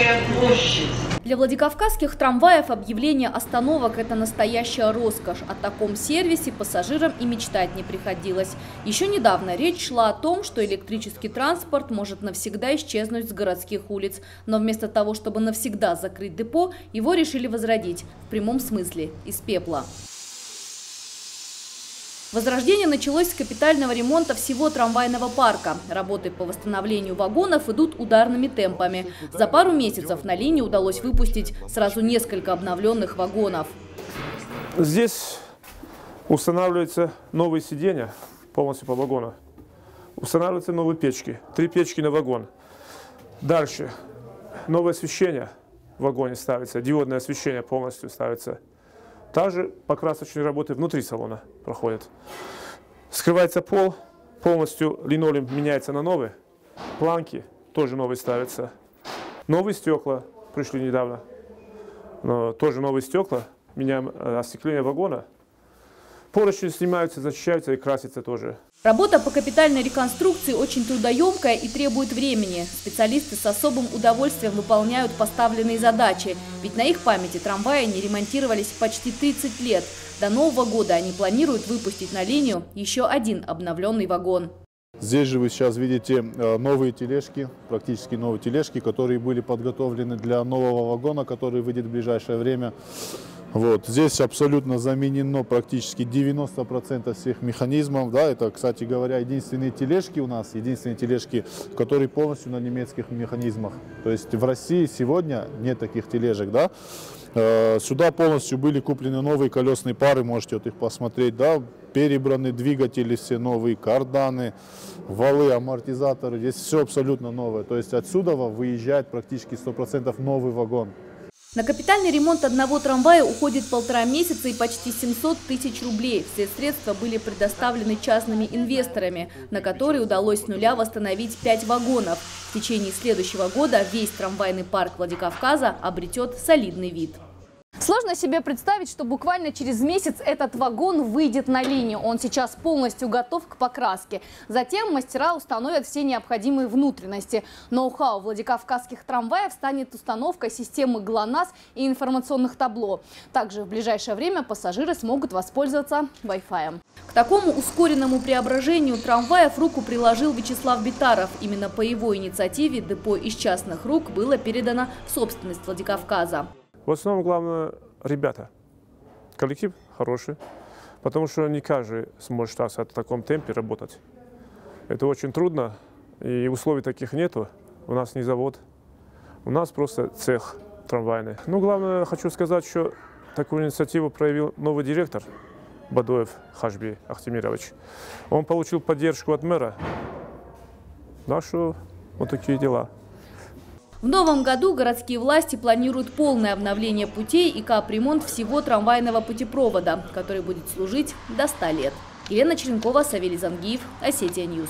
Красная площадь. Для владикавказских трамваев объявление остановок – это настоящая роскошь. О таком сервисе пассажирам и мечтать не приходилось. Еще недавно речь шла о том, что электрический транспорт может навсегда исчезнуть с городских улиц. Но вместо того, чтобы навсегда закрыть депо, его решили возродить. В прямом смысле – из пепла. Возрождение началось с капитального ремонта всего трамвайного парка. Работы по восстановлению вагонов идут ударными темпами. За пару месяцев на линии удалось выпустить сразу несколько обновленных вагонов. Здесь устанавливаются новые сиденья полностью по вагону. Устанавливаются новые печки. 3 печки на вагон. Дальше новое освещение в вагоне ставится. Диодное освещение полностью ставится. Также покрасочные работы внутри салона проходят. Скрывается пол, полностью линолеум меняется на новый. Планки тоже новые ставятся. Новые стекла пришли недавно. Но тоже новые стекла. Меняем остекление вагона. Поручни снимаются, зачищаются и красятся тоже. Работа по капитальной реконструкции очень трудоемкая и требует времени. Специалисты с особым удовольствием выполняют поставленные задачи. Ведь на их памяти трамваи не ремонтировались почти 30 лет. До Нового года они планируют выпустить на линию еще один обновленный вагон. Здесь же вы сейчас видите новые тележки, практически новые тележки, которые были подготовлены для нового вагона, который выйдет в ближайшее время. Вот. Здесь абсолютно заменено практически 90% всех механизмов. Да, это, кстати говоря, единственные тележки у нас, которые полностью на немецких механизмах. То есть в России сегодня нет таких тележек. Да? Сюда полностью были куплены новые колесные пары, можете вот их посмотреть. Да? Перебраны двигатели все новые, карданы, валы, амортизаторы. Здесь все абсолютно новое. То есть отсюда выезжает практически 100% новый вагон. На капитальный ремонт одного трамвая уходит 1,5 месяца и почти 700 тысяч рублей. Все средства были предоставлены частными инвесторами, на которые удалось с нуля восстановить 5 вагонов. В течение следующего года весь трамвайный парк Владикавказа обретет солидный вид. Сложно себе представить, что буквально через месяц этот вагон выйдет на линию. Он сейчас полностью готов к покраске. Затем мастера установят все необходимые внутренности. Ноу-хау владикавказских трамваев станет установка системы ГЛОНАСС и информационных табло. Также в ближайшее время пассажиры смогут воспользоваться Wi-Fi. К такому ускоренному преображению трамваев руку приложил Вячеслав Битаров. Именно по его инициативе депо из частных рук было передано в собственность Владикавказа. В основном, главное, ребята. Коллектив хороший, потому что не каждый сможет в таком темпе работать. Это очень трудно, и условий таких нету. У нас не завод, у нас просто цех трамвайный. Ну, главное, хочу сказать, что такую инициативу проявил новый директор Бадоев Хашби Ахтемирович. Он получил поддержку от мэра. Так что вот такие дела. В новом году городские власти планируют полное обновление путей и капремонт всего трамвайного путепровода, который будет служить до 100 лет. Елена Черенкова, Савелий Зангиев, Осетия Ньюс.